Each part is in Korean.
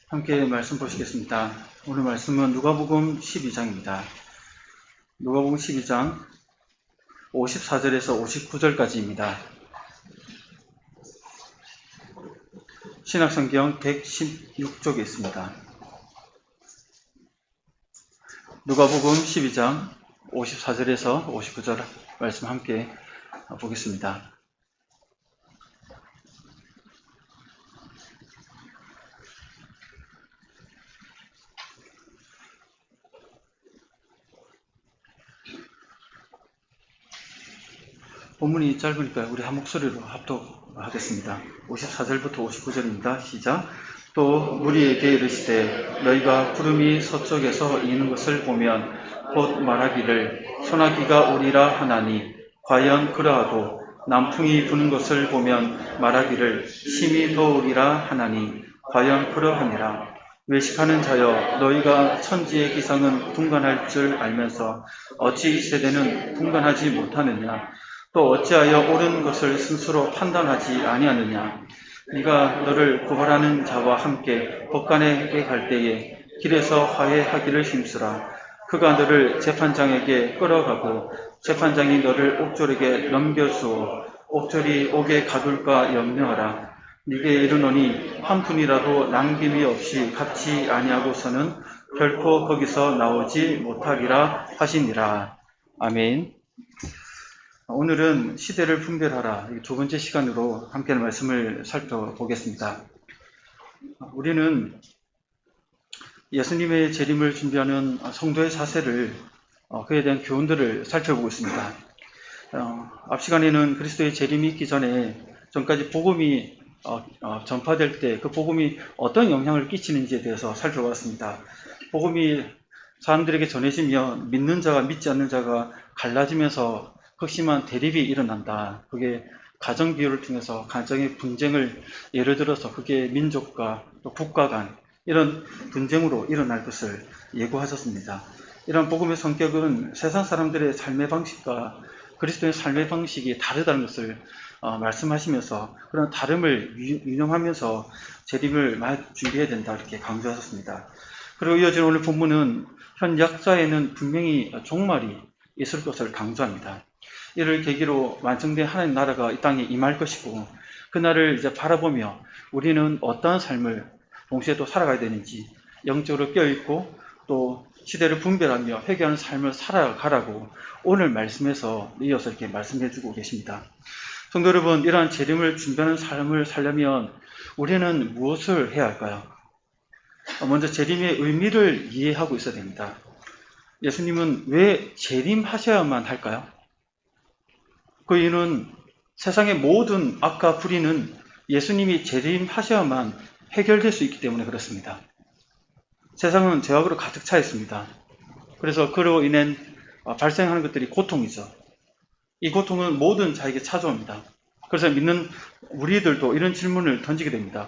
함께 말씀 보시겠습니다. 오늘 말씀은 누가복음 12장입니다. 누가복음 12장 54절에서 59절까지입니다. 신약성경 116쪽에 있습니다. 누가복음 12장 54절에서 59절 말씀 함께 보겠습니다. 본문이 짧으니까 우리 한 목소리로 합독하겠습니다. 54절부터 59절입니다. 시작. 또 무리에게 이르시되 너희가 구름이 서쪽에서 이는 것을 보면 곧 말하기를 소나기가 오리라 하나니 과연 그러하도 남풍이 부는 것을 보면 말하기를 심히 더우리라 하나니 과연 그러하니라. 외식하는 자여 너희가 천지의 기상은 분간할 줄 알면서 어찌 이 세대는 분간하지 못하느냐. 또 어찌하여 옳은 것을 스스로 판단하지 아니하느냐. 네가 너를 고발하는 자와 함께 법관에게 갈 때에 길에서 화해하기를 힘쓰라. 그가 너를 재판장에게 끌어가고 재판장이 너를 옥졸에게 넘겨주어 옥졸이 옥에 가둘까 염려하라. 네게 이르노니 한 푼이라도 남김이 없이 갚지 아니하고서는 결코 거기서 나오지 못하리라 하시니라. 아멘. 오늘은 시대를 분별하라 두 번째 시간으로 함께하는 말씀을 살펴보겠습니다. 우리는 예수님의 재림을 준비하는 성도의 자세를 그에 대한 교훈들을 살펴보고 있습니다. 앞 시간에는 그리스도의 재림이 있기 전까지 복음이 전파될 때 그 복음이 어떤 영향을 끼치는지에 대해서 살펴봤습니다. 복음이 사람들에게 전해지면 믿는 자와 믿지 않는 자가 갈라지면서 극심한 대립이 일어난다. 그게 가정 비유를 통해서 가정의 분쟁을 예를 들어서 그게 민족과 또 국가 간 이런 분쟁으로 일어날 것을 예고하셨습니다. 이런 복음의 성격은 세상 사람들의 삶의 방식과 그리스도의 삶의 방식이 다르다는 것을 말씀하시면서 그런 다름을 유념하면서 재림을 준비해야 된다 이렇게 강조하셨습니다. 그리고 이어진 오늘 본문은 현 역사에는 분명히 종말이 있을 것을 강조합니다. 이를 계기로 완성된 하나님 나라가 이 땅에 임할 것이고 그날을 이제 바라보며 우리는 어떠한 삶을 동시에 또 살아가야 되는지 영적으로 깨어있고 또 시대를 분별하며 회개하는 삶을 살아가라고 오늘 말씀에서 이어서 이렇게 말씀해 주고 계십니다. 성도 여러분, 이러한 재림을 준비하는 삶을 살려면 우리는 무엇을 해야 할까요? 먼저 재림의 의미를 이해하고 있어야 됩니다. 예수님은 왜 재림하셔야만 할까요? 그 이유는 세상의 모든 악과 불의는 예수님이 재림하셔야만 해결될 수 있기 때문에 그렇습니다. 세상은 죄악으로 가득 차 있습니다. 그래서 그로 인해 발생하는 것들이 고통이죠. 이 고통은 모든 자에게 찾아옵니다. 그래서 믿는 우리들도 이런 질문을 던지게 됩니다.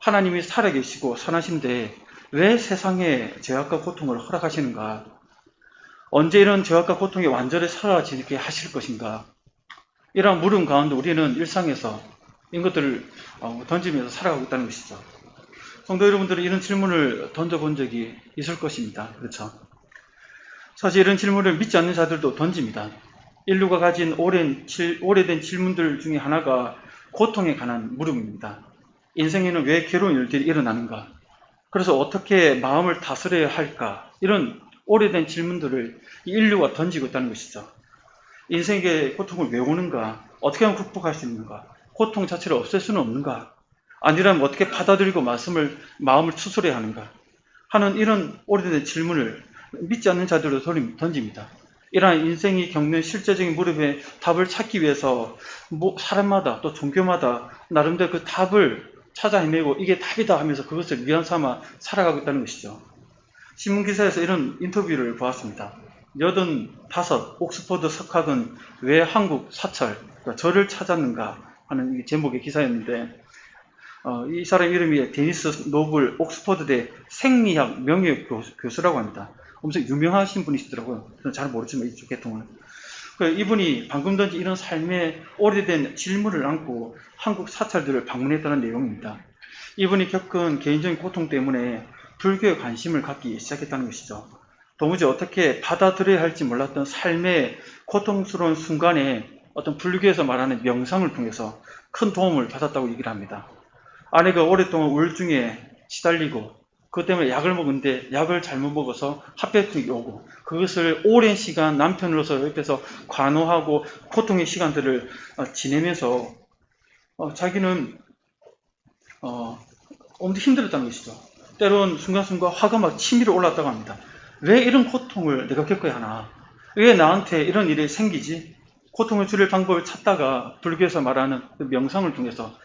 하나님이 살아계시고 선하신데 왜 세상에 죄악과 고통을 허락하시는가? 언제 이런 죄악과 고통이 완전히 사라지게 하실 것인가? 이러한 물음 가운데 우리는 일상에서 이런 것들을 던지면서 살아가고 있다는 것이죠. 성도 여러분들은 이런 질문을 던져본 적이 있을 것입니다. 그렇죠? 사실 이런 질문을 믿지 않는 자들도 던집니다. 인류가 가진 오래된 질문들 중에 하나가 고통에 관한 물음입니다. 인생에는 왜 괴로운 일들이 일어나는가? 그래서 어떻게 마음을 다스려야 할까? 이런 오래된 질문들을 인류가 던지고 있다는 것이죠. 인생의 고통을 왜 오는가? 어떻게 하면 극복할 수 있는가? 고통 자체를 없앨 수는 없는가? 아니라면 어떻게 받아들이고 마음을 추스려야 하는가? 하는 이런 오래된 질문을 믿지 않는 자들도 던집니다. 이러한 인생이 겪는 실제적인 물음에 답을 찾기 위해서 사람마다 또 종교마다 나름대로 그 답을 찾아 헤매고 이게 답이다 하면서 그것을 위안 삼아 살아가고 있다는 것이죠. 신문기사에서 이런 인터뷰를 보았습니다. 85 옥스퍼드 석학은 왜 한국 사찰, 그러니까 저를 찾았는가 하는 제목의 기사였는데 이 사람 이름이 데니스 노블 옥스퍼드대 생리학 명예 교수라고 합니다. 엄청 유명하신 분이시더라고요. 저는 잘 모르지만 이쪽 계통은. 이분이 방금 던진 이런 삶의 오래된 질문을 안고 한국 사찰들을 방문했다는 내용입니다. 이분이 겪은 개인적인 고통 때문에 불교에 관심을 갖기 시작했다는 것이죠. 도무지 어떻게 받아들여야 할지 몰랐던 삶의 고통스러운 순간에 어떤 불교에서 말하는 명상을 통해서 큰 도움을 받았다고 얘기를 합니다. 아내가 오랫동안 우울증에 시달리고 그것 때문에 약을 먹는데 약을 잘못 먹어서 합병증이 오고 그것을 오랜 시간 남편으로서 옆에서 관호하고 고통의 시간들을 지내면서 자기는 엄청 힘들었다는 것이죠. 때론 순간순간 화가 막 치밀어 올랐다고 합니다. 왜 이런 고통을 내가 겪어야 하나? 왜 나한테 이런 일이 생기지? 고통을 줄일 방법을 찾다가 불교에서 말하는 그 명상을 통해서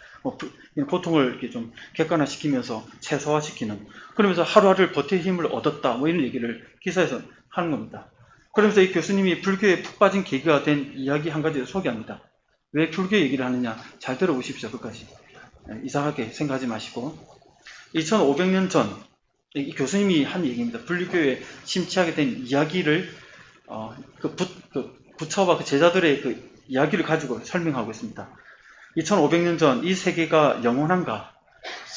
고통을 이렇게 좀 객관화시키면서 최소화시키는, 그러면서 하루하루를 버틸 힘을 얻었다, 이런 얘기를 기사에서 하는 겁니다. 그러면서 이 교수님이 불교에 푹 빠진 계기가 된 이야기 한 가지를 소개합니다. 왜 불교 얘기를 하느냐? 잘 들어보십시오. 끝까지. 이상하게 생각하지 마시고. 2500년 전 이 교수님이 한 얘기입니다. 불교에 심취하게 된 이야기를 부처와 그 제자들의 그 이야기를 가지고 설명하고 있습니다. 2500년 전 이 세계가 영원한가?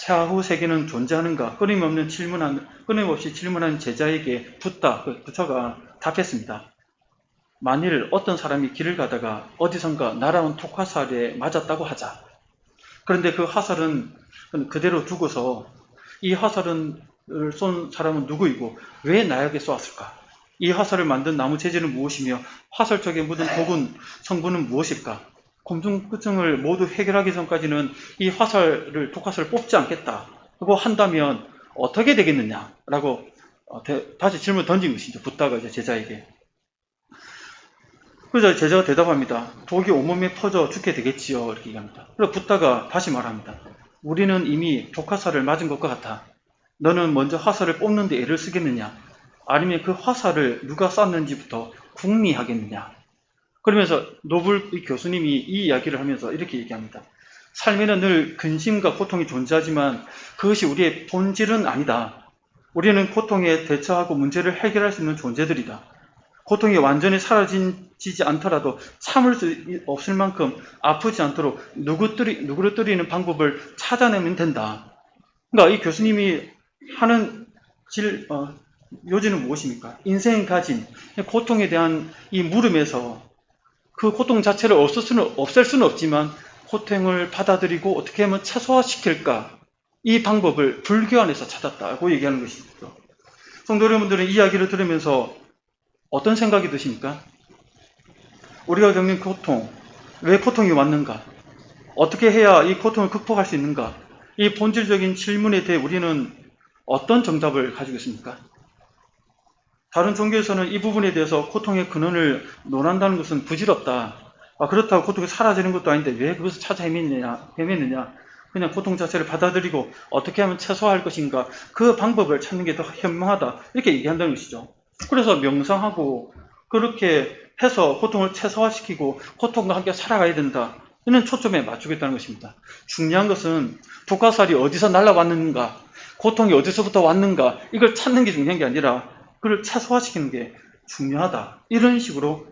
차후 세계는 존재하는가? 끊임없이 질문하는 제자에게 부처가 답했습니다. 만일 어떤 사람이 길을 가다가 어디선가 날아온 독화살에 맞았다고 하자. 그런데 그 화살은 그대로 두고서 이 화살을 쏜 사람은 누구이고 왜 나에게 쏘았을까? 이 화살을 만든 나무 재질은 무엇이며 화살 쪽에 묻은 독은 성분은 무엇일까? 궁금증을 모두 해결하기 전까지는 이 독화살을 뽑지 않겠다고 한다면 어떻게 되겠느냐라고 다시 질문을 던진 것이죠. 붓다가 이제 제자에게. 그래서 제자가 대답합니다. 독이 온몸에 퍼져 죽게 되겠지요. 이렇게 얘기합니다. 그래서 붓다가 다시 말합니다. 우리는 이미 독화살을 맞은 것과 같아. 너는 먼저 화살을 뽑는 데 애를 쓰겠느냐? 아니면 그 화살을 누가 쐈는지부터 궁리하겠느냐? 그러면서 노블 교수님이 이 이야기를 하면서 이렇게 얘기합니다. 삶에는 늘 근심과 고통이 존재하지만 그것이 우리의 본질은 아니다. 우리는 고통에 대처하고 문제를 해결할 수 있는 존재들이다. 고통이 완전히 사라지지 않더라도 참을 수 없을 만큼 아프지 않도록 누그러뜨리는 방법을 찾아내면 된다. 그러니까 이 교수님이 하는 요지는 무엇입니까? 인생이 가진 고통에 대한 이 물음에서 그 고통 자체를 없앨 수는 없지만 고통을 받아들이고 어떻게 하면 최소화시킬까? 이 방법을 불교 안에서 찾았다고 얘기하는 것이죠. 성도 여러분들은 이 이야기를 들으면서 어떤 생각이 드십니까? 우리가 겪는 고통, 왜 고통이 왔는가? 어떻게 해야 이 고통을 극복할 수 있는가? 이 본질적인 질문에 대해 우리는 어떤 정답을 가지고 있습니까? 다른 종교에서는 이 부분에 대해서 고통의 근원을 논한다는 것은 부질없다. 그렇다고 고통이 사라지는 것도 아닌데 왜 그것을 찾아 헤매느냐? 그냥 고통 자체를 받아들이고 어떻게 하면 최소화할 것인가? 그 방법을 찾는 게 더 현명하다. 이렇게 얘기한다는 것이죠. 그래서 명상하고 그렇게 해서 고통을 최소화시키고 고통과 함께 살아가야 된다. 이는 초점에 맞추겠다는 것입니다. 중요한 것은 독화살이 어디서 날아왔는가, 고통이 어디서부터 왔는가, 이걸 찾는 게 중요한 게 아니라 그걸 최소화시키는 게 중요하다. 이런 식으로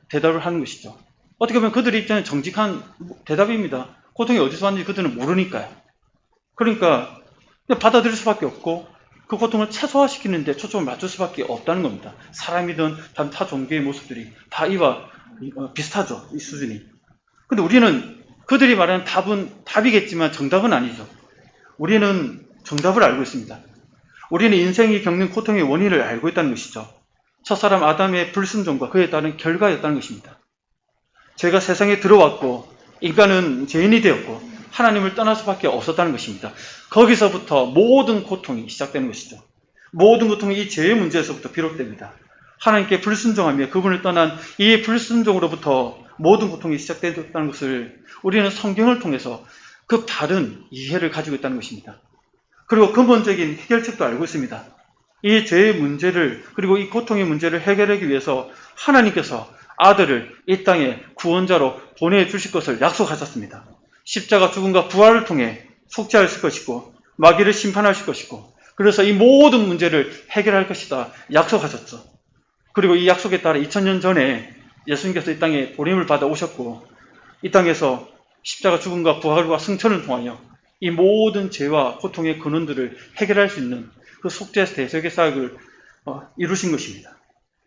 대답을 하는 것이죠. 어떻게 보면 그들의 입장에 정직한 대답입니다. 고통이 어디서 왔는지 그들은 모르니까요. 그러니까 받아들일 수밖에 없고 그 고통을 최소화시키는 데 초점을 맞출 수밖에 없다는 겁니다. 사람이든 다른 타 종교의 모습들이 다 이와 비슷하죠. 이 수준이. 근데 우리는 그들이 말하는 답은 답이겠지만 정답은 아니죠. 우리는 정답을 알고 있습니다. 우리는 인생이 겪는 고통의 원인을 알고 있다는 것이죠. 첫사람 아담의 불순종과 그에 따른 결과였다는 것입니다. 죄가 세상에 들어왔고 인간은 죄인이 되었고 하나님을 떠날 수밖에 없었다는 것입니다. 거기서부터 모든 고통이 시작되는 것이죠. 모든 고통이 이 죄의 문제에서부터 비롯됩니다. 하나님께 불순종하며 그분을 떠난 이 불순종으로부터 모든 고통이 시작되었다는 것을 우리는 성경을 통해서 그 바른 이해를 가지고 있다는 것입니다. 그리고 근본적인 해결책도 알고 있습니다. 이 죄의 문제를, 그리고 이 고통의 문제를 해결하기 위해서 하나님께서 아들을 이 땅에 구원자로 보내주실 것을 약속하셨습니다. 십자가 죽음과 부활을 통해 속죄하실 것이고 마귀를 심판하실 것이고, 그래서 이 모든 문제를 해결할 것이다 약속하셨죠. 그리고 이 약속에 따라 2000년 전에 예수님께서 이 땅에 보냄을 받아 오셨고 이 땅에서 십자가 죽음과 부활과 승천을 통하여 이 모든 죄와 고통의 근원들을 해결할 수 있는 그 속죄 대속의 사역을 이루신 것입니다.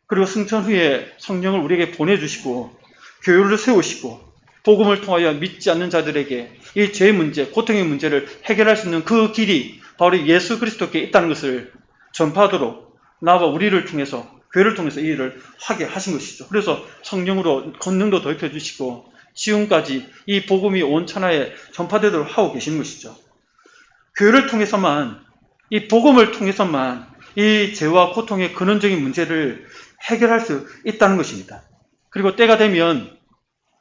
그리고 승천 후에 성령을 우리에게 보내주시고 교회를 세우시고 복음을 통하여 믿지 않는 자들에게 이 죄의 문제, 고통의 문제를 해결할 수 있는 그 길이 바로 예수 그리스도께 있다는 것을 전파하도록 나와 우리를 통해서, 교회를 통해서 이 일을 하게 하신 것이죠. 그래서 성령으로 권능도 더입혀 주시고 지금까지 이 복음이 온 천하에 전파되도록 하고 계시는 것이죠. 교회를 통해서만, 이 복음을 통해서만 이 죄와 고통의 근원적인 문제를 해결할 수 있다는 것입니다. 그리고 때가 되면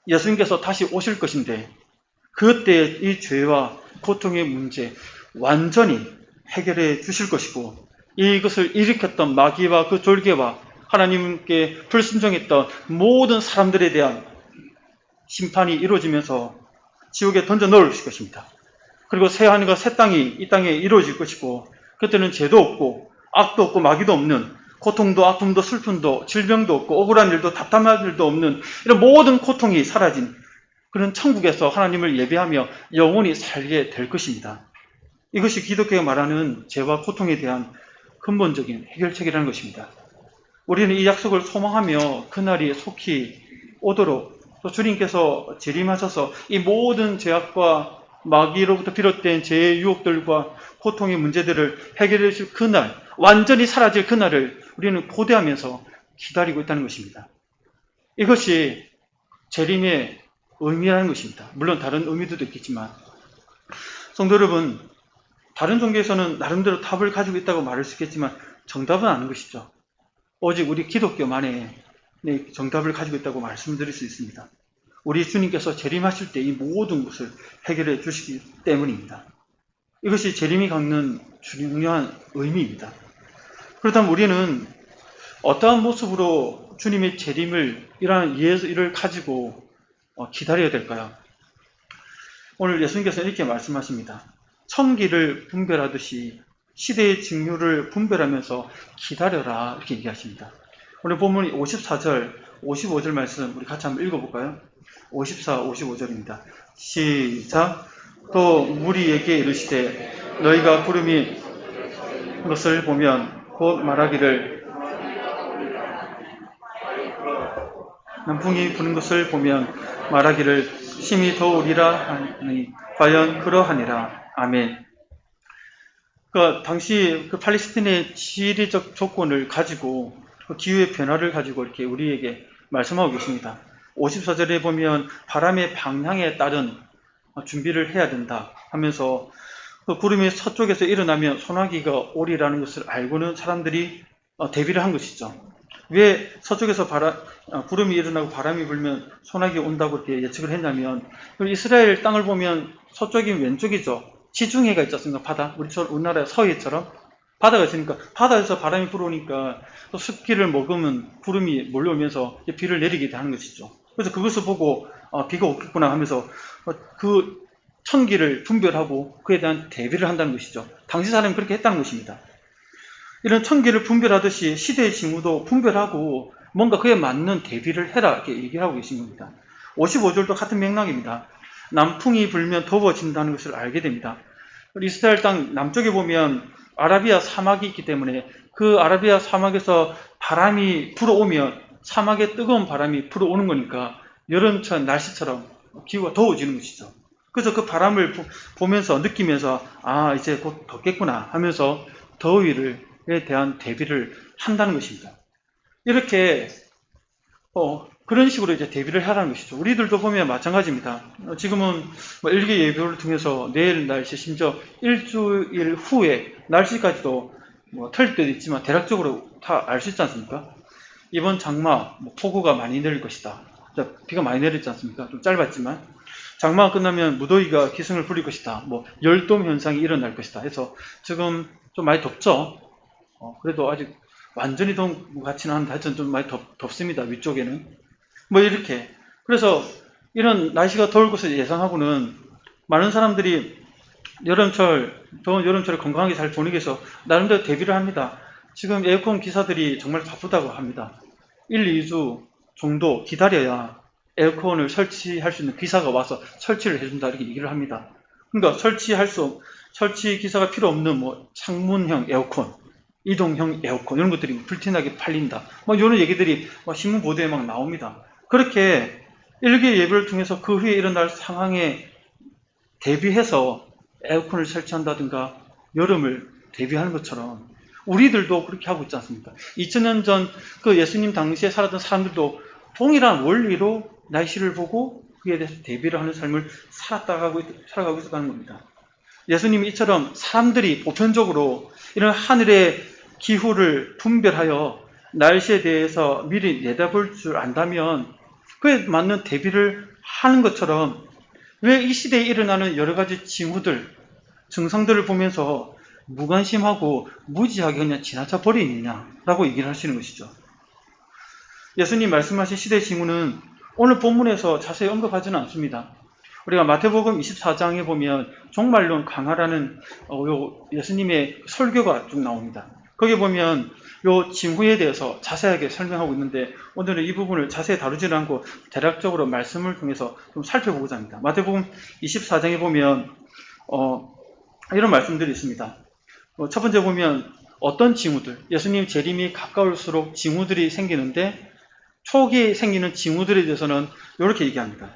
예수님께서 다시 오실 것인데 그때 이 죄와 고통의 문제 완전히 해결해 주실 것이고, 이것을 일으켰던 마귀와 그 졸개와 하나님께 불순종했던 모든 사람들에 대한 심판이 이루어지면서 지옥에 던져 넣을 것입니다. 그리고 새 하늘과 새 땅이 이 땅에 이루어질 것이고, 그때는 죄도 없고 악도 없고 마귀도 없는, 고통도 아픔도 슬픔도 질병도 없고 억울한 일도 답답한 일도 없는 이런 모든 고통이 사라진 그런 천국에서 하나님을 예배하며 영원히 살게 될 것입니다. 이것이 기독교가 말하는 죄와 고통에 대한 근본적인 해결책이라는 것입니다. 우리는 이 약속을 소망하며 그날이 속히 오도록, 또 주님께서 재림하셔서 이 모든 죄악과 마귀로부터 비롯된 죄의 유혹들과 고통의 문제들을 해결해 주실 그날, 완전히 사라질 그날을 우리는 고대하면서 기다리고 있다는 것입니다. 이것이 재림의 의미라는 것입니다. 물론 다른 의미도 있겠지만, 성도 여러분, 다른 종교에서는 나름대로 답을 가지고 있다고 말할 수 있겠지만 정답은 아닌 것이죠. 오직 우리 기독교만의 정답을 가지고 있다고 말씀드릴 수 있습니다. 우리 주님께서 재림하실 때 이 모든 것을 해결해 주시기 때문입니다. 이것이 재림이 갖는 중요한 의미입니다. 그렇다면 우리는 어떠한 모습으로 주님의 재림을 이러한 일을 가지고 기다려야 될까요? 오늘 예수님께서 이렇게 말씀하십니다. 청기를 분별하듯이 시대의 징후를 분별하면서 기다려라, 이렇게 얘기하십니다. 오늘 본문이 54절, 55절 말씀 우리 같이 한번 읽어볼까요? 54, 55절입니다. 시작. 또 무리에게 이르시되 너희가 구름이 것을 보면 곧 말하기를, 남풍이 부는 것을 보면 말하기를 심히 더우리라 하니 과연 그러하니라. 아멘. 당시 팔레스틴의 지리적 조건을 가지고 기후의 변화를 가지고 이렇게 우리에게 말씀하고 계십니다. 54절에 보면 바람의 방향에 따른 준비를 해야 된다 하면서 구름이 서쪽에서 일어나면 소나기가 오리라는 것을 알고는 사람들이 대비를 한 것이죠. 왜 서쪽에서 구름이 일어나고 바람이 불면 소나기 온다고 이렇게 예측을 했냐면, 이스라엘 땅을 보면 서쪽이 왼쪽이죠. 지중해가 있지 않습니까? 바다. 우리나라 서해처럼 바다가 있으니까 바다에서 바람이 불어오니까 또 습기를 머금은 구름이 몰려오면서 비를 내리게 하는 것이죠. 그래서 그것을 보고 비가 오겠구나 하면서 그 천기를 분별하고 그에 대한 대비를 한다는 것이죠. 당시 사람이 그렇게 했다는 것입니다. 이런 천기를 분별하듯이 시대의 징후도 분별하고 뭔가 그에 맞는 대비를 해라, 이렇게 얘기하고 계신 겁니다. 55절도 같은 맥락입니다. 남풍이 불면 더워진다는 것을 알게 됩니다. 이스라엘 땅 남쪽에 보면 아라비아 사막이 있기 때문에 그 아라비아 사막에서 바람이 불어오면 사막에 뜨거운 바람이 불어오는 거니까 여름철 날씨처럼 기후가 더워지는 것이죠. 그래서 그 바람을 보면서 느끼면서 이제 곧 덥겠구나 하면서 더위에 대한 대비를 한다는 것입니다. 이렇게 그런 식으로 이제 대비를 하라는 것이죠. 우리들도 보면 마찬가지입니다. 지금은 일기 예보를 통해서 내일 날씨, 심지어 일주일 후에 날씨까지도 틀릴 때도 있지만 대략적으로 다 알 수 있지 않습니까? 이번 장마 폭우가 많이 내릴 것이다. 비가 많이 내렸지 않습니까? 좀 짧았지만 장마가 끝나면 무더위가 기승을 부릴 것이다. 열돔 현상이 일어날 것이다 해서 지금 좀 많이 덥죠. 그래도 아직 완전히 더운 것 같지는 않은데 하여튼 좀 많이 덥습니다. 위쪽에는. 이렇게. 그래서 이런 날씨가 더울 것을 예상하고는 많은 사람들이 더운 여름철에 건강하게 잘 보내기 위해서 나름대로 대비를 합니다. 지금 에어컨 기사들이 정말 바쁘다고 합니다. 1, 2주 정도 기다려야 에어컨을 설치할 수 있는 기사가 와서 설치를 해준다, 이렇게 얘기를 합니다. 그러니까 설치 기사가 필요 없는 뭐 창문형 에어컨, 이동형 에어컨 이런 것들이 불티나게 팔린다. 뭐 이런 얘기들이 신문 보도에 막 나옵니다. 그렇게 일개 예배를 통해서 그 후에 일어날 상황에 대비해서 에어컨을 설치한다든가 여름을 대비하는 것처럼 우리들도 그렇게 하고 있지 않습니까? 2000년 전 그 예수님 당시에 살았던 사람들도 동일한 원리로 날씨를 보고 그에 대해서 대비를 하는 삶을 살아가고 있었다는 겁니다. 예수님이 이처럼 사람들이 보편적으로 이런 하늘의 기후를 분별하여 날씨에 대해서 미리 내다볼 줄 안다면 그에 맞는 대비를 하는 것처럼 왜 이 시대에 일어나는 여러 가지 징후들, 증상들을 보면서 무관심하고 무지하게 그냥 지나쳐 버리느냐라고 얘기를 하시는 것이죠. 예수님 말씀하신 시대의 징후는 오늘 본문에서 자세히 언급하지는 않습니다. 우리가 마태복음 24장에 보면 종말론 강화라는 예수님의 설교가 쭉 나옵니다. 거기 보면 요 징후에 대해서 자세하게 설명하고 있는데 오늘은 이 부분을 자세히 다루지는 않고 대략적으로 말씀을 통해서 좀 살펴보고자 합니다. 마태복음 24장에 보면 이런 말씀들이 있습니다. 첫 번째 보면 어떤 징후들, 예수님 재림이 가까울수록 징후들이 생기는데 초기에 생기는 징후들에 대해서는 이렇게 얘기합니다.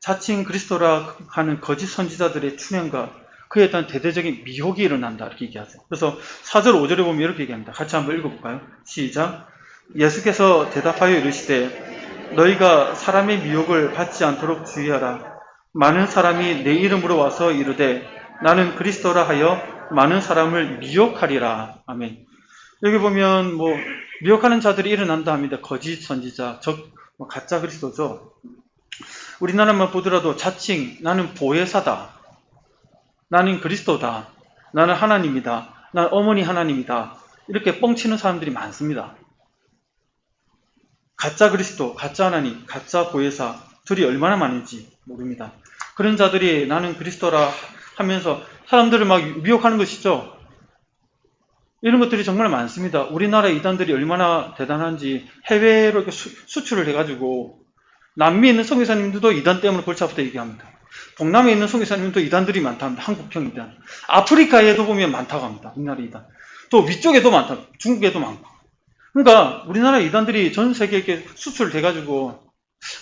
자칭 그리스도라 하는 거짓 선지자들의 출현과 그에 대한 대대적인 미혹이 일어난다 이렇게 얘기하죠. 그래서 4절 5절에 보면 이렇게 얘기합니다. 같이 한번 읽어볼까요? 시작. 예수께서 대답하여 이르시되 너희가 사람의 미혹을 받지 않도록 주의하라. 많은 사람이 내 이름으로 와서 이르되 나는 그리스도라 하여 많은 사람을 미혹하리라. 아멘. 여기 보면 미혹하는 자들이 일어난다 합니다. 거짓 선지자, 가짜 그리스도죠. 우리나라만 보더라도 자칭 나는 보혜사다, 나는 그리스도다, 나는 하나님이다, 나는 어머니 하나님이다 이렇게 뻥치는 사람들이 많습니다. 가짜 그리스도, 가짜 하나님, 가짜 보혜사 둘이 얼마나 많은지 모릅니다. 그런 자들이 나는 그리스도라 하면서 사람들을 막 미혹하는 것이죠. 이런 것들이 정말 많습니다. 우리나라 이단들이 얼마나 대단한지 해외로 이렇게 수출을 해가지고 남미에 있는 선교사님들도 이단 때문에 골치 아프다 얘기합니다. 동남아에 있는 선교사님도 이단들이 많다고 합니다. 한국형 이단. 아프리카에도 보면 많다고 합니다. 우리나라 이단. 또 위쪽에도 많다. 중국에도 많고. 그러니까 우리나라 이단들이 전 세계에 이렇게 수출돼가지고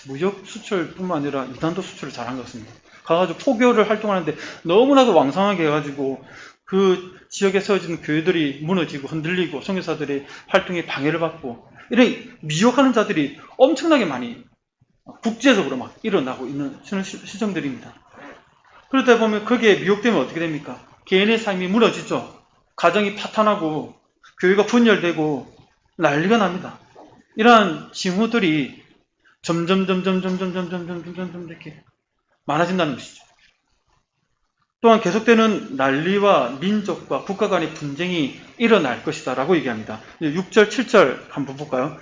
무역 수출뿐만 아니라 이단도 수출을 잘한 것 같습니다. 가가지고 포교를 활동하는데 너무나도 왕성하게 해가지고 그 지역에 세워진 교회들이 무너지고 흔들리고 선교사들의 활동에 방해를 받고 이런 미혹하는 자들이 엄청나게 많이 국제적으로 막 일어나고 있는 시정들입니다. 그러다 보면 거기에 미혹되면 어떻게 됩니까? 개인의 삶이 무너지죠. 가정이 파탄하고 교회가 분열되고 난리가 납니다. 이러한 징후들이 점점 이렇게 많아진다는 것이죠. 또한 계속되는 난리와 민족과 국가 간의 분쟁이 일어날 것이다 라고 얘기합니다. 6절, 7절 한번 볼까요?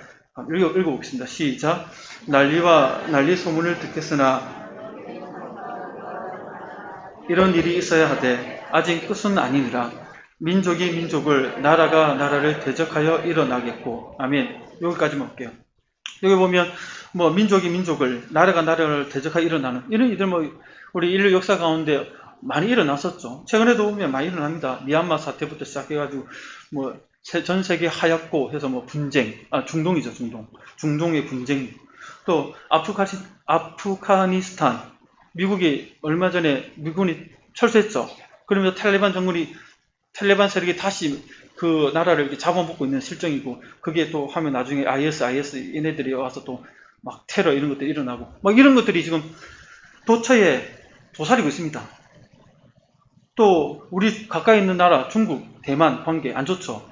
읽어보겠습니다. 시작. 난리 소문을 듣겠으나 이런 일이 있어야 하되 아직 끝은 아니니라. 민족이 민족을, 나라가 나라를 대적하여 일어나겠고. 아멘. 여기까지만 볼게요. 여기 보면 민족이 민족을, 나라가 나라를 대적하여 일어나는 이런 일들 우리 인류 역사 가운데 많이 일어났었죠. 최근에도 보면 많이 일어납니다. 미얀마 사태부터 시작해가지고 전 세계 하얗고 해서 분쟁, 중동이죠, 중동의 분쟁. 또 아프가니스탄, 미국이 얼마 전에 미군이 철수했죠. 그러면서 탈레반 세력이 다시 그 나라를 이렇게 잡아먹고 있는 실정이고, 그게 또 하면 나중에 IS 얘네들이 와서 또 막 테러 이런 것들이 일어나고 이런 것들이 지금 도처에 도사리고 있습니다. 또 우리 가까이 있는 나라 중국, 대만 관계 안 좋죠.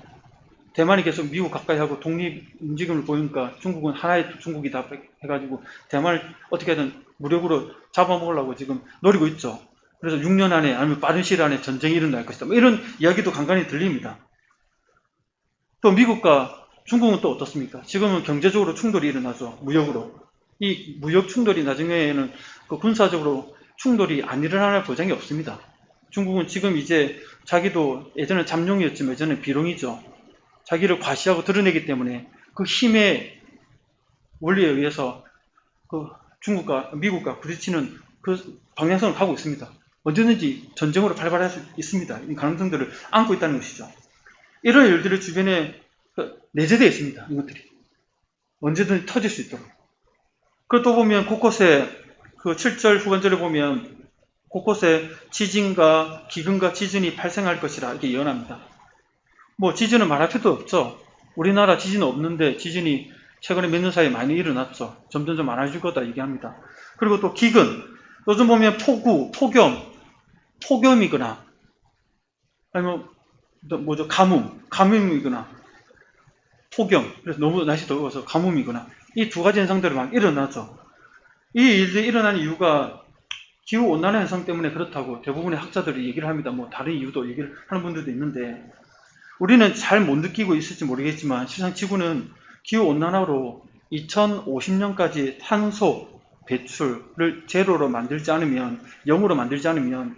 대만이 계속 미국 가까이 하고 독립 움직임을 보이니까 중국은 하나의 중국이다 해가지고 대만을 어떻게든 무력으로 잡아먹으려고 지금 노리고 있죠. 그래서 6년 안에 아니면 빠른 시일 안에 전쟁이 일어날 것이다. 이런 이야기도 간간히 들립니다. 또 미국과 중국은 또 어떻습니까? 지금은 경제적으로 충돌이 일어나죠. 무역으로. 이 무역 충돌이 나중에는 군사적으로 충돌이 안 일어날 보장이 없습니다. 중국은 지금 이제 자기도 예전에 잠룡이었지만 예전에 비룡이죠. 자기를 과시하고 드러내기 때문에 그 힘의 원리에 의해서 미국과 부딪히는 그 방향성을 가고 있습니다. 언제든지 전쟁으로 발발할 수 있습니다. 이 가능성들을 안고 있다는 것이죠. 이런 일들을 주변에 내재되어 있습니다. 이것들이 언제든지 터질 수 있도록. 그리고 또 보면 곳곳에 그 7절 후반절에 보면 곳곳에 지진과 기근과 지진이 발생할 것이라 이렇게 예언합니다. 뭐 지진은 말할 필요도 없죠. 우리나라 지진은 없는데 지진이 최근에 몇 년 사이에 많이 일어났죠. 점점 많아질 거다 얘기합니다. 그리고 또 기근, 요즘 보면 폭우, 폭염이거나 아니면 뭐죠, 가뭄이거나 폭염, 그래서 너무 날씨 더워서 가뭄이거나 이 두 가지 현상들이 막 일어나죠. 이 일들이 일어나는 이유가 기후온난화 현상 때문에 그렇다고 대부분의 학자들이 얘기를 합니다. 뭐 다른 이유도 얘기를 하는 분들도 있는데 우리는 잘 못 느끼고 있을지 모르겠지만 실상 지구는 기후온난화로 2050년까지 탄소 배출을 제로로 만들지 않으면, 0으로 만들지 않으면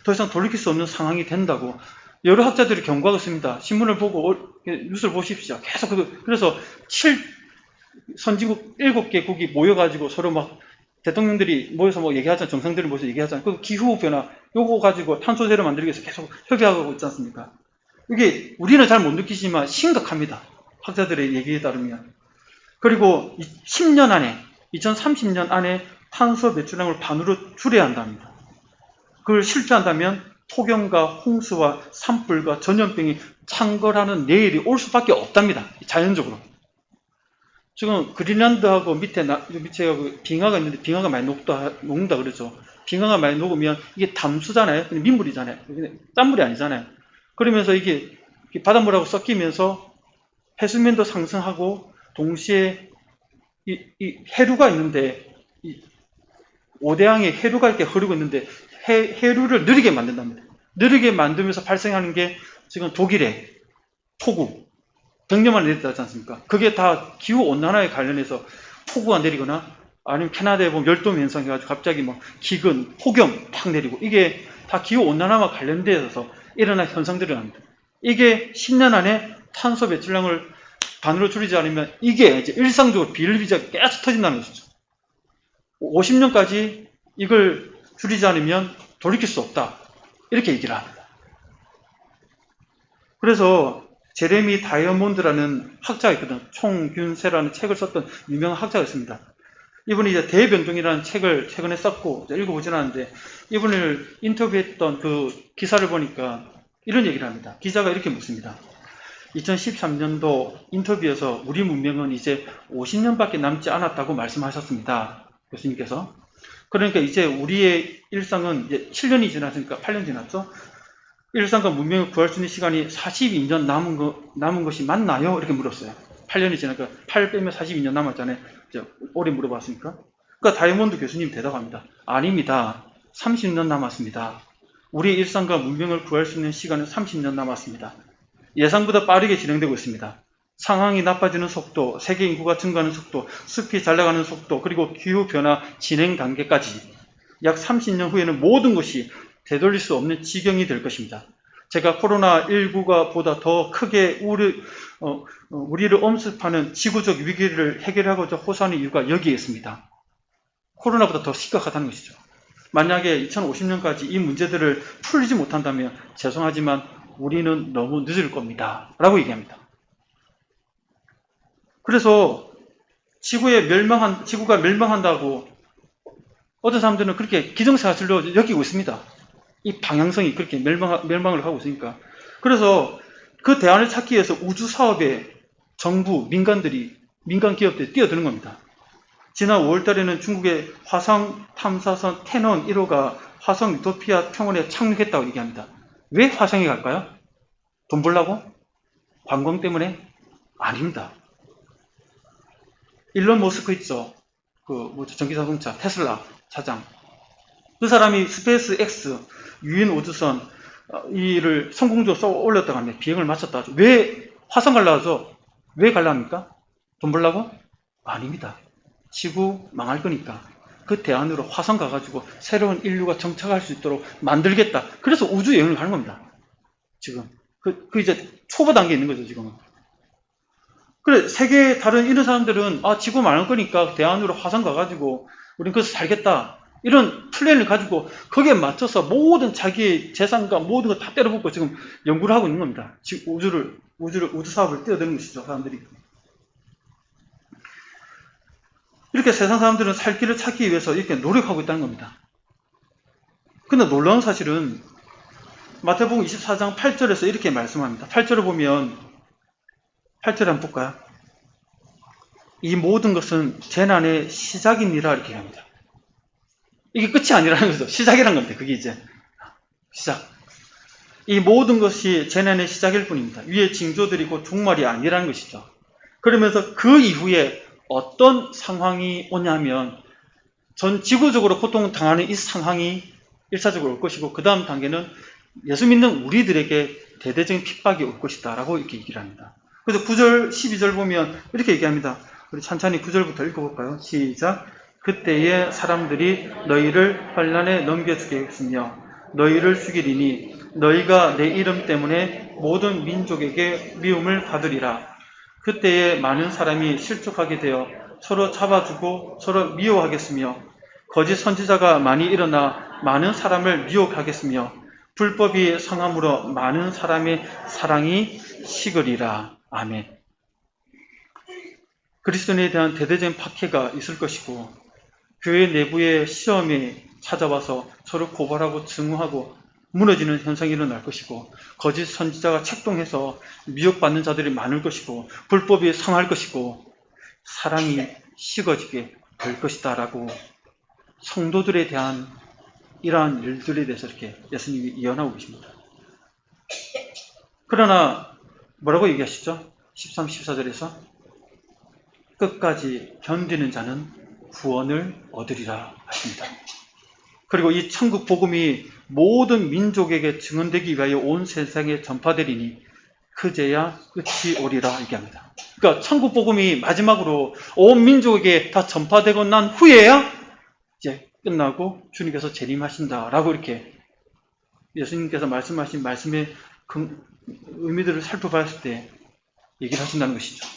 더 이상 돌이킬 수 없는 상황이 된다고 여러 학자들이 경고하고 있습니다. 신문을 보고 뉴스를 보십시오. 계속 그래서 선진국 7개국이 모여가지고 서로 막 대통령들이 모여서 뭐 얘기하잖아요. 정상들이 모여서 얘기하잖아요. 그 기후변화 요거 가지고 탄소 제로 만들기 위해서 계속 협의하고 있지 않습니까? 이게 우리는 잘 못 느끼지만 심각합니다. 학자들의 얘기에 따르면. 그리고 10년 안에 2030년 안에 탄소 배출량을 반으로 줄여야 한답니다. 그걸 실패한다면 폭염과 홍수와 산불과 전염병이 창궐하는 내일이 올 수밖에 없답니다. 자연적으로. 지금 그린란드하고 밑에 빙하가 있는데 빙하가 많이 녹는다 그러죠. 빙하가 많이 녹으면 이게 담수잖아요. 민물이잖아요. 짠물이 아니잖아요. 그러면서 이게 바닷물하고 섞이면서 해수면도 상승하고 동시에 이 해류가 있는데 이 오대양에 해류가 이렇게 흐르고 있는데 해류를 느리게 만든답니다. 느리게 만들면서 발생하는 게 지금 독일의 폭우, 벽력만 내렸다지 않습니까? 그게 다 기후온난화에 관련해서 폭우가 내리거나 아니면 캐나다에 보면 열돔 현상 해가지고 갑자기 뭐 기근, 폭염 팍 내리고 이게 다 기후온난화와 관련돼서 일어난 현상들이랍니다. 이게 10년 안에 탄소 배출량을 반으로 줄이지 않으면 이게 이제 일상적으로 비일비재하게 계속 터진다는 것이죠. 50년까지 이걸 줄이지 않으면 돌이킬 수 없다. 이렇게 얘기를 합니다. 그래서 제레미 다이어몬드라는 학자가 있거든요. 총균세라는 책을 썼던 유명한 학자가 있습니다. 이분이 이제 대변동이라는 책을 최근에 썼고 읽어보진 않았는데 이분을 인터뷰했던 그 기사를 보니까 이런 얘기를 합니다. 기자가 이렇게 묻습니다. 2013년도 인터뷰에서 우리 문명은 이제 50년밖에 남지 않았다고 말씀하셨습니다. 교수님께서. 그러니까 이제 우리의 일상은 이제 7년이 지났으니까 8년 지났죠. 일상과 문명을 구할 수 있는 시간이 42년 남은 것이 맞나요? 이렇게 물었어요. 8년이 지나니까 8 빼면 42년 남았잖아요. 이제 올해 물어봤으니까. 그러니까 다이아몬드 교수님 대답합니다. 아닙니다. 30년 남았습니다. 우리의 일상과 문명을 구할 수 있는 시간은 30년 남았습니다. 예상보다 빠르게 진행되고 있습니다. 상황이 나빠지는 속도, 세계 인구가 증가하는 속도, 숲이 잘 나가는 속도, 그리고 기후변화 진행 단계까지 약 30년 후에는 모든 것이 되돌릴 수 없는 지경이 될 것입니다. 제가 코로나19가 보다 더 크게 우리를 엄습하는 지구적 위기를 해결하고자 호소하는 이유가 여기에 있습니다. 코로나보다 더 심각하다는 것이죠. 만약에 2050년까지 이 문제들을 풀지 못한다면 죄송하지만 우리는 너무 늦을 겁니다. 라고 얘기합니다. 그래서 지구가 멸망한다고 어떤 사람들은 그렇게 기정사실로 여기고 있습니다. 이 방향성이 그렇게 멸망을 하고 있으니까. 그래서 그 대안을 찾기 위해서 우주 사업에 정부, 민간 기업들이 뛰어드는 겁니다. 지난 5월 달에는 중국의 화성 탐사선 태넌 1호가 화성 유토피아 평원에 착륙했다고 얘기합니다. 왜 화성에 갈까요? 돈 벌라고? 관광 때문에? 아닙니다. 일론 머스크 있죠. 전기자동차 테슬라 사장. 그 사람이 스페이스 X 유인 우주선 이를 성공적으로 쏘아 올렸다고 합니다. 비행을 마쳤다. 왜 화성 가려고 하죠? 왜 가려고 합니까? 돈 벌라고? 아닙니다. 지구 망할 거니까. 그 대안으로 화성 가가지고 새로운 인류가 정착할 수 있도록 만들겠다. 그래서 우주 여행을 가는 겁니다. 지금. 그 이제 초보 단계에 있는 거죠, 지금은. 그래, 세계 다른 이런 사람들은 지구 망할 거니까 대안으로 화성 가가지고 우린 거기서 살겠다. 이런 플랜을 가지고 거기에 맞춰서 모든 자기의 재산과 모든 걸 다 때려붓고 지금 연구를 하고 있는 겁니다. 지금 우주 사업을 뛰어드는 것이죠, 사람들이. 이렇게 세상 사람들은 살 길을 찾기 위해서 이렇게 노력하고 있다는 겁니다. 근데 놀라운 사실은 마태복음 24장 8절에서 이렇게 말씀합니다. 8절을 보면 8절을 한번 볼까요? 이 모든 것은 재난의 시작이니라 이렇게 합니다. 이게 끝이 아니라는 거죠. 시작이라는 겁니다. 그게 이제 시작. 이 모든 것이 재난의 시작일 뿐입니다. 위에 징조들이고 종말이 아니라는 것이죠. 그러면서 그 이후에 어떤 상황이 오냐면 전 지구적으로 고통당하는 이 상황이 일차적으로 올 것이고 그 다음 단계는 예수 믿는 우리들에게 대대적인 핍박이 올 것이다 라고 이렇게 얘기를 합니다. 그래서 9절, 12절 보면 이렇게 얘기합니다. 우리 천천히 9절부터 읽어볼까요? 시작. 그때에 사람들이 너희를 환난에 넘겨주겠으며 너희를 죽이리니 너희가 내 이름 때문에 모든 민족에게 미움을 받으리라. 그때에 많은 사람이 실족하게 되어 서로 잡아주고 서로 미워하겠으며 거짓 선지자가 많이 일어나 많은 사람을 미혹하겠으며 불법이 성함으로 많은 사람의 사랑이 식으리라. 아멘. 그리스도인에 대한 대대적인 박해가 있을 것이고 교회 내부의 시험이 찾아와서 서로 고발하고 증오하고 무너지는 현상이 일어날 것이고 거짓 선지자가 책동해서 미혹받는 자들이 많을 것이고 불법이 성할 것이고 사랑이 식어지게 될 것이다 라고 성도들에 대한 이러한 일들에 대해서 이렇게 예수님이 예언하고 계십니다. 그러나 뭐라고 얘기하시죠? 13, 14절에서 끝까지 견디는 자는 구원을 얻으리라 하십니다. 그리고 이 천국 복음이 모든 민족에게 증언되기 위하여 온 세상에 전파되리니 그제야 끝이 오리라 얘기합니다. 그러니까 천국 복음이 마지막으로 온 민족에게 다 전파되고 난 후에야 이제 끝나고 주님께서 재림하신다라고 이렇게 예수님께서 말씀하신 말씀의 의미들을 살펴봤을 때 얘기를 하신다는 것이죠.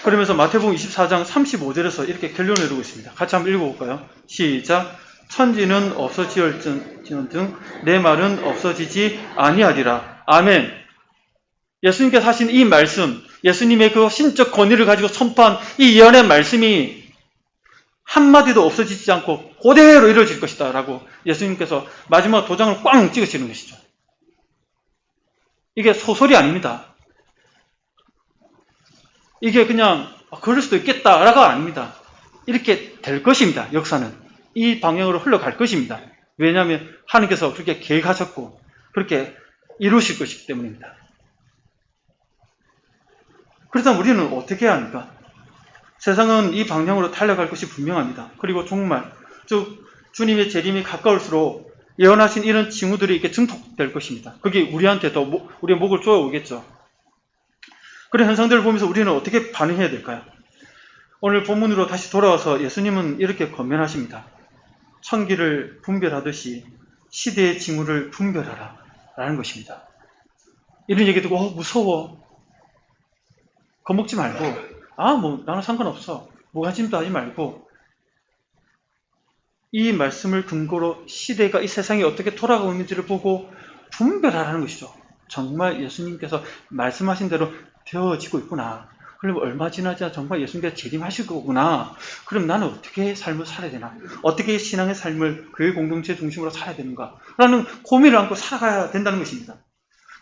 그러면서 마태복음 24장 35절에서 이렇게 결론을 내리고 있습니다. 같이 한번 읽어볼까요? 시작. 천지는 없어지을지언정 내 말은 없어지지 아니하리라. 아멘. 예수님께서 하신 이 말씀, 예수님의 그 신적 권위를 가지고 선포한 이 예언의 말씀이 한마디도 없어지지 않고 그대로 이루어질 것이다 라고 예수님께서 마지막 도장을 꽝 찍으시는 것이죠. 이게 소설이 아닙니다. 이게 그냥 그럴 수도 있겠다라가 아닙니다. 이렇게 될 것입니다. 역사는 이 방향으로 흘러갈 것입니다. 왜냐하면 하나님께서 그렇게 계획하셨고 그렇게 이루실 것이기 때문입니다. 그렇다면 우리는 어떻게 해야 합니까? 세상은 이 방향으로 달려갈 것이 분명합니다. 그리고 정말 즉 주님의 재림이 가까울수록 예언하신 이런 징후들이 이렇게 증폭될 것입니다. 그게 우리한테 더 우리의 목을 조여오겠죠. 그런 현상들을 보면서 우리는 어떻게 반응해야 될까요? 오늘 본문으로 다시 돌아와서 예수님은 이렇게 권면하십니다. 천기를 분별하듯이 시대의 징후를 분별하라 라는 것입니다. 이런 얘기 듣고 무서워. 겁먹지 말고 나는 상관없어. 무관심도 하지 말고 이 말씀을 근거로 시대가 이 세상이 어떻게 돌아가고 있는지를 보고 분별하라는 것이죠. 정말 예수님께서 말씀하신 대로 되어지고 있구나. 그럼 얼마 지나지 않아 정말 예수님께서 재림하실 거구나. 그럼 나는 어떻게 삶을 살아야 되나? 어떻게 신앙의 삶을 교회 공동체 중심으로 살아야 되는가? 라는 고민을 안고 살아가야 된다는 것입니다.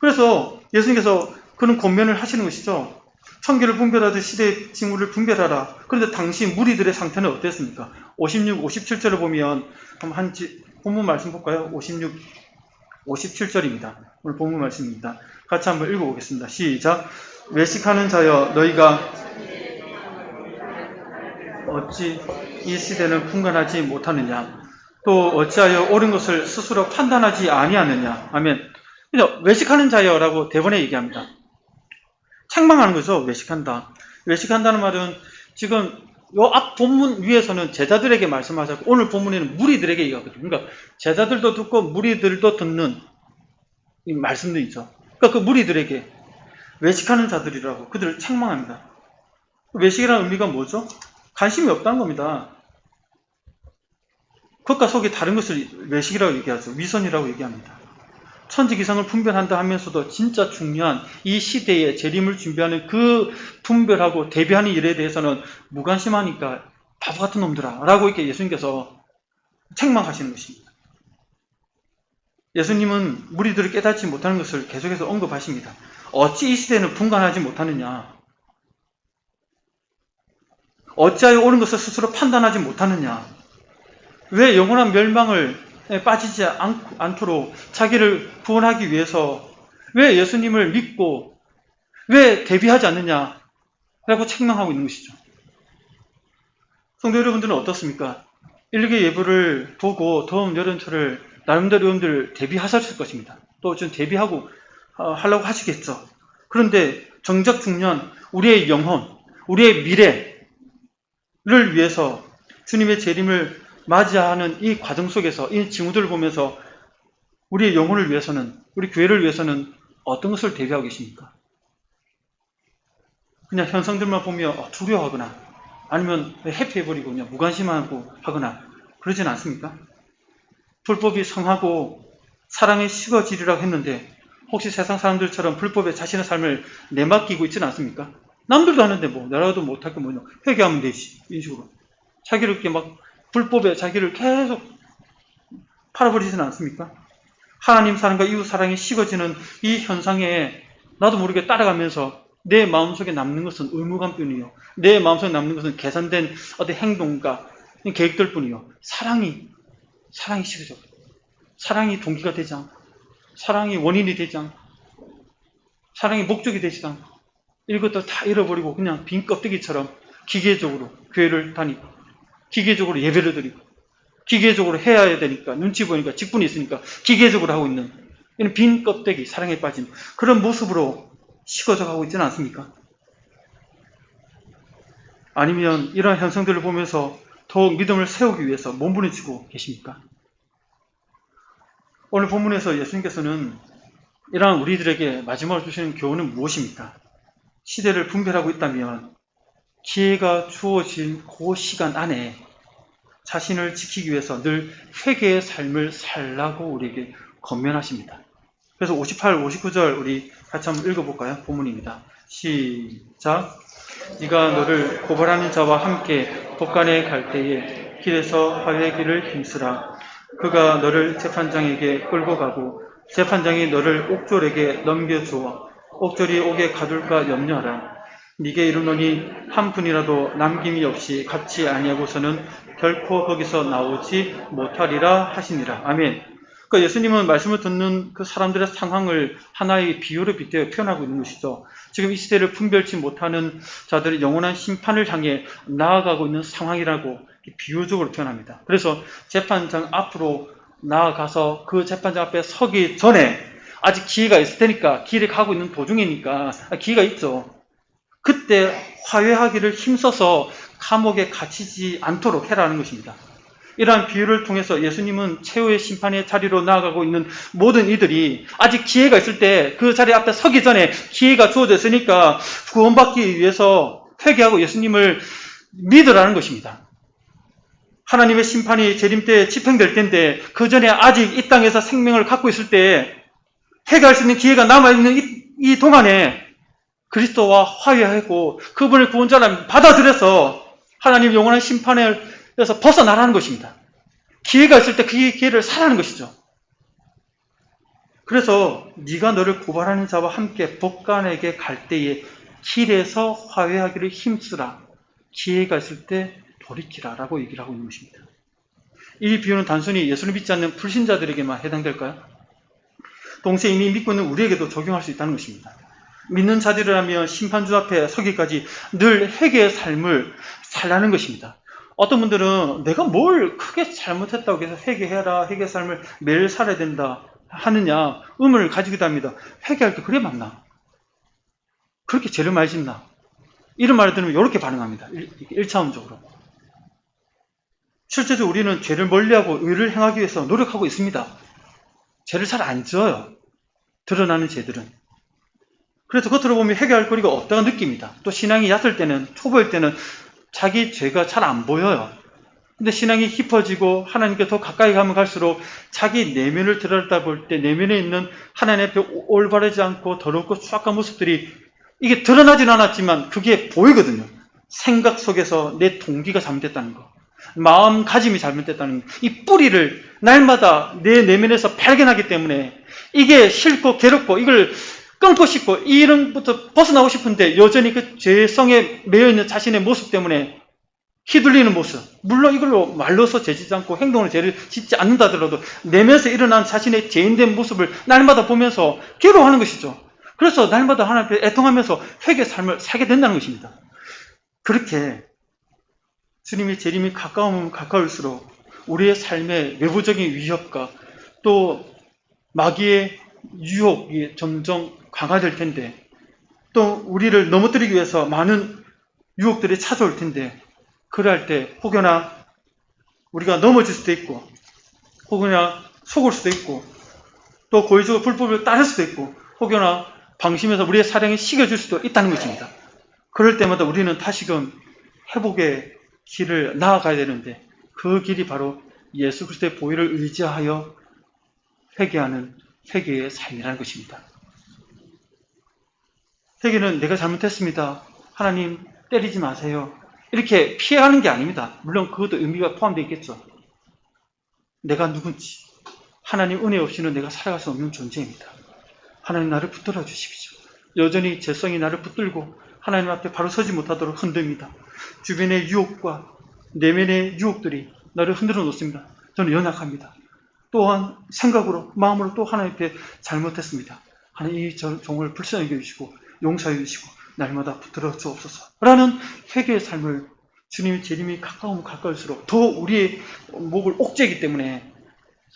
그래서 예수님께서 그런 권면을 하시는 것이죠. 천기를 분별하듯 시대의 징후를 분별하라. 그런데 당시 무리들의 상태는 어땠습니까? 56, 57절을 보면 한번 본문 말씀 볼까요? 56, 57절입니다. 오늘 본문 말씀입니다. 같이 한번 읽어보겠습니다. 시작. 외식하는 자여 너희가 어찌 이 시대는 분간하지 못하느냐? 또 어찌하여 옳은 것을 스스로 판단하지 아니하느냐? 아멘. 외식하는 자여라고 대본에 얘기합니다. 책망하는 거죠. 외식한다. 외식한다는 말은 지금 요 앞 본문 위에서는 제자들에게 말씀하셨고 오늘 본문에는 무리들에게 얘기하거든요. 그러니까 제자들도 듣고 무리들도 듣는 이 말씀도 있죠. 그러니까 그 무리들에게 외식하는 자들이라고 그들을 책망합니다. 외식이라는 의미가 뭐죠? 관심이 없다는 겁니다. 겉과 속이 다른 것을 외식이라고 얘기하죠. 위선이라고 얘기합니다. 천지기상을 분별한다 하면서도 진짜 중요한 이 시대에 재림을 준비하는 그 분별하고 대비하는 일에 대해서는 무관심하니까 바보 같은 놈들아 라고 이렇게 예수님께서 책망하시는 것입니다. 예수님은 무리들을 깨닫지 못하는 것을 계속해서 언급하십니다. 어찌 이 시대는 분간하지 못하느냐? 어찌하여 옳은 것을 스스로 판단하지 못하느냐? 왜 영원한 멸망을 빠지지 않도록 자기를 구원하기 위해서 왜 예수님을 믿고 왜 대비하지 않느냐? 라고 책망하고 있는 것이죠. 성도 여러분들은 어떻습니까? 1기 예보를 보고 더운 여름철을 나름대로 여러분들 대비하셨을 것입니다. 또 좀 대비하고 하려고 하시겠죠. 그런데 정작 중요한 우리의 영혼, 우리의 미래를 위해서 주님의 재림을 맞이하는 이 과정 속에서 이 징후들을 보면서 우리의 영혼을 위해서는, 우리 교회를 위해서는 어떤 것을 대비하고 계십니까? 그냥 현상들만 보며 두려워하거나 아니면 회피해버리고 그냥 무관심하고 하거나 그러진 않습니까? 불법이 성하고 사랑에 식어지리라고 했는데 혹시 세상 사람들처럼 불법에 자신의 삶을 내맡기고 있지는 않습니까? 남들도 하는데 뭐 나라도 못할 게 뭐냐, 회개하면 되지, 이런 식으로 자기를 이렇게 막 불법에 자기를 계속 팔아버리지는 않습니까? 하나님 사랑과 이웃 사랑이 식어지는 이 현상에 나도 모르게 따라가면서 내 마음속에 남는 것은 의무감뿐이요, 내 마음속에 남는 것은 계산된 어떤 행동과 계획들 뿐이요, 사랑이 식어져, 사랑이 동기가 되지 않고, 사랑이 원인이 되지 않고, 사랑이 목적이 되지 않고, 이것도 다 잃어버리고 그냥 빈 껍데기처럼 기계적으로 교회를 다니고, 기계적으로 예배를 드리고, 기계적으로 해야 되니까, 눈치 보니까, 직분이 있으니까 기계적으로 하고 있는 이런 빈 껍데기, 사랑에 빠진 그런 모습으로 식어져 가고 있지는 않습니까? 아니면 이러한 현상들을 보면서 더욱 믿음을 세우기 위해서 몸부림치고 계십니까? 오늘 본문에서 예수님께서는 이러한 우리들에게 마지막으로 주시는 교훈은 무엇입니까? 시대를 분별하고 있다면 기회가 주어진 그 시간 안에 자신을 지키기 위해서 늘 회개의 삶을 살라고 우리에게 권면하십니다. 그래서 58, 59절 우리 같이 한번 읽어볼까요? 본문입니다. 시작. 네가 너를 고발하는 자와 함께 법관에 갈 때에 길에서 화해의 길을 힘쓰라. 그가 너를 재판장에게 끌고 가고 재판장이 너를 옥졸에게 넘겨주어 옥졸이 옥에 가둘까 염려하라. 네게 이르노니 한 분이라도 남김이 없이 갚지 아니하고서는 결코 거기서 나오지 못하리라 하시니라. 아멘. 그러니까 예수님은 말씀을 듣는 그 사람들의 상황을 하나의 비유로 빗대어 표현하고 있는 것이죠. 지금 이 시대를 분별치 못하는 자들이 영원한 심판을 향해 나아가고 있는 상황이라고 비유적으로 표현합니다. 그래서 재판장 앞으로 나아가서 그 재판장 앞에 서기 전에 아직 기회가 있을 테니까, 길에 가고 있는 도중이니까 기회가 있죠. 그때 화해하기를 힘써서 감옥에 갇히지 않도록 해라는 것입니다. 이러한 비유를 통해서 예수님은 최후의 심판의 자리로 나아가고 있는 모든 이들이 아직 기회가 있을 때 그 자리 앞에 서기 전에 기회가 주어져 있으니까 구원받기 위해서 회개하고 예수님을 믿으라는 것입니다. 하나님의 심판이 재림 때 집행될 텐데 그 전에 아직 이 땅에서 생명을 갖고 있을 때 회개할 수 있는 기회가 남아있는 이 동안에 그리스도와 화해하고 그분을 구원자로 받아들여서 하나님 영원한 심판에서 벗어나라는 것입니다. 기회가 있을 때 그 기회를 살아가는 것이죠. 그래서 네가 너를 고발하는 자와 함께 법관에게 갈 때에 길에서 화해하기를 힘쓰라. 기회가 있을 때 돌이키라 라고 얘기를 하고 있는 것입니다. 이 비유는 단순히 예수를 믿지 않는 불신자들에게만 해당될까요? 동시에 이미 믿고 있는 우리에게도 적용할 수 있다는 것입니다. 믿는 자들이라면 심판주 앞에 서기까지 늘 회개의 삶을 살라는 것입니다. 어떤 분들은 내가 뭘 크게 잘못했다고 해서 회개해라, 회개의 삶을 매일 살아야 된다 하느냐 의문을 가지기도 합니다. 회개할 때 그래 맞나? 그렇게 죄를 많이 짓나? 이런 말을 들으면 이렇게 반응합니다. 1차원적으로. 실제로 우리는 죄를 멀리하고 의를 행하기 위해서 노력하고 있습니다. 죄를 잘 안 지어요. 드러나는 죄들은. 그래서 겉으로 보면 회개할 거리가 없다고 느낍니다. 또 신앙이 얕을 때는, 초보일 때는 자기 죄가 잘 안 보여요. 근데 신앙이 깊어지고 하나님께 더 가까이 가면 갈수록 자기 내면을 들여다 볼 때 내면에 있는 하나님 앞에 올바르지 않고 더럽고 추악한 모습들이 이게 드러나진 않았지만 그게 보이거든요. 생각 속에서 내 동기가 잘못됐다는 거, 마음가짐이 잘못됐다는 거, 이 뿌리를 날마다 내 내면에서 발견하기 때문에 이게 싫고 괴롭고 이걸 끊고 싶고 이런부터 벗어나고 싶은데 여전히 그 죄성에 매여있는 자신의 모습 때문에 휘둘리는 모습, 물론 이걸로 말로서 죄짓지 않고 행동으로 죄를 짓지 않는다 하더라도 내면에서 일어난 자신의 죄인된 모습을 날마다 보면서 괴로워하는 것이죠. 그래서 날마다 하나님 앞에 애통하면서 회개의 삶을 살게 된다는 것입니다. 그렇게 주님의 재림이 가까우면 가까울수록 우리의 삶의 외부적인 위협과 또 마귀의 유혹이 점점 강화될 텐데, 또 우리를 넘어뜨리기 위해서 많은 유혹들이 찾아올 텐데, 그럴 때 혹여나 우리가 넘어질 수도 있고 혹여나 속을 수도 있고 또 고의적으로 불법을 따를 수도 있고 혹여나 방심해서 우리의 사랑이 식어질 수도 있다는 것입니다. 그럴 때마다 우리는 다시금 회복의 길을 나아가야 되는데 그 길이 바로 예수 그리스도의 보혈을 의지하여 회개하는 회개의 삶이라는 것입니다. 회개는 내가 잘못했습니다. 하나님 때리지 마세요. 이렇게 피해가는 게 아닙니다. 물론 그것도 의미가 포함되어 있겠죠. 내가 누군지, 하나님 은혜 없이는 내가 살아갈 수 없는 존재입니다. 하나님 나를 붙들어 주십시오. 여전히 죄성이 나를 붙들고 하나님 앞에 바로 서지 못하도록 흔듭니다. 주변의 유혹과 내면의 유혹들이 나를 흔들어 놓습니다. 저는 연약합니다. 또한 생각으로, 마음으로 또 하나님 앞에 잘못했습니다. 하나님 이 종을 불쌍히 여기시고 용서해 주시고 날마다 붙들어 주옵소서 라는 회개의 삶을 주님의 재림이 가까우면 가까울수록 더 우리의 목을 옥죄기 때문에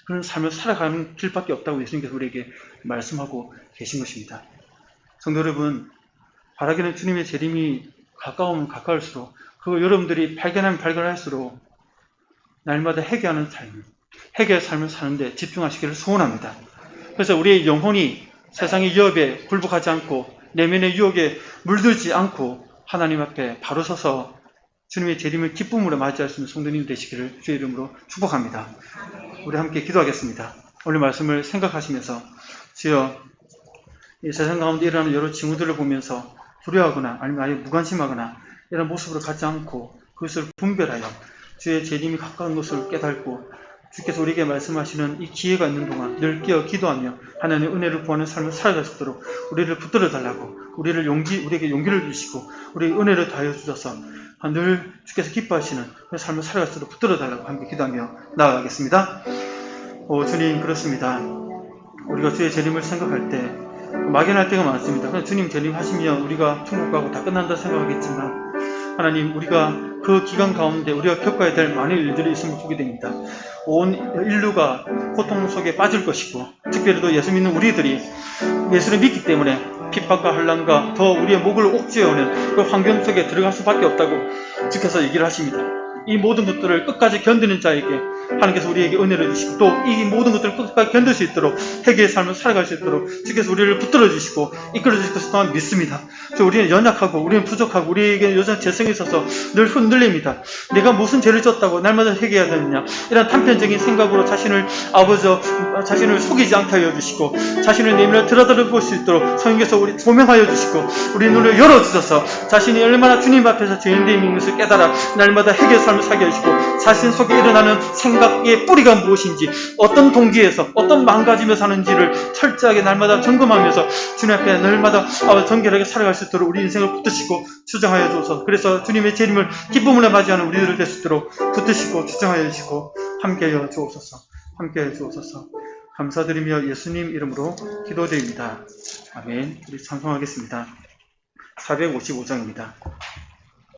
그런 삶을 살아가는 길밖에 없다고 예수님께서 우리에게 말씀하고 계신 것입니다. 성도 여러분, 바라기는 주님의 재림이 가까우면 가까울수록 그거 여러분들이 발견하면 발견할수록 날마다 회개하는 삶, 회개의 삶을 사는데 집중하시기를 소원합니다. 그래서 우리의 영혼이 세상의 유혹에 굴복하지 않고 내면의 유혹에 물들지 않고 하나님 앞에 바로 서서 주님의 재림을 기쁨으로 맞이할 수 있는 성도님 되시기를 주의 이름으로 축복합니다. 우리 함께 기도하겠습니다. 오늘 말씀을 생각하시면서 주여, 이 세상 가운데 일어나는 여러 징후들을 보면서 두려워하거나 아니면 아예 무관심하거나 이런 모습으로 가지 않고 그것을 분별하여 주의 재림이 가까운 것을 깨닫고 주께서 우리에게 말씀하시는 이 기회가 있는 동안 늘 깨어 기도하며 하나님의 은혜를 구하는 삶을 살아갈 수 있도록 우리를 붙들어 달라고, 우리에게 용기를 주시고 우리에게 은혜를 다하여 주셔서 늘 주께서 기뻐하시는 그 삶을 살아갈 수 있도록 붙들어 달라고 함께 기도하며 나아가겠습니다. 주님, 그렇습니다. 우리가 주의 재림을 생각할 때 막연할 때가 많습니다. 그냥 주님 재림하시면 우리가 천국 가고 다 끝난다 생각하겠지만 하나님, 우리가 그 기간 가운데 우리가 겪어야 될 많은 일들이 있음을 보게 됩니다. 온 인류가 고통 속에 빠질 것이고 특별히도 예수 믿는 우리들이 예수를 믿기 때문에 핍박과 환난과 더 우리의 목을 옥죄어오는 그 환경 속에 들어갈 수밖에 없다고 주께서 얘기를 하십니다. 이 모든 것들을 끝까지 견디는 자에게 하나님께서 우리에게 은혜를 주시고 또 이 모든 것들을 끝까지 견딜 수 있도록 회개의 삶을 살아갈 수 있도록 주께서 우리를 붙들어 주시고 이끌어 주실 것을 또한 믿습니다. 우리는 연약하고 우리는 부족하고 우리에게 여전히 죄성이 있어서 늘 흔들립니다. 내가 무슨 죄를 졌다고 날마다 회개해야 되느냐, 이런 단편적인 생각으로 자신을 속이지 않게 하여 주시고 자신의 내면을 들여다볼 수 있도록 성령께서 우리 조명하여 주시고 우리 눈을 열어주셔서 자신이 얼마나 주님 앞에서 죄인됨이 있는 것을 깨달아 날마다 회개의 삶을 살게 해주시고 자신 속에 일어나는 생각의 뿌리가 무엇인지, 어떤 동기에서 어떤 마음가짐에 사는지를 철저하게 날마다 점검하면서 주님 앞에 날마다 정결하게 살아갈 수 있도록 우리 인생을 붙드시고 주장하여 주옵소서. 그래서 주님의 재림을 기쁨으로 맞이하는 우리들을 될 수 있도록 붙드시고 주장하여 주시고 함께하여 주옵소서. 함께하여 주옵소서. 감사드리며 예수님 이름으로 기도드립니다. 아멘. 우리 찬송하겠습니다. 455장입니다.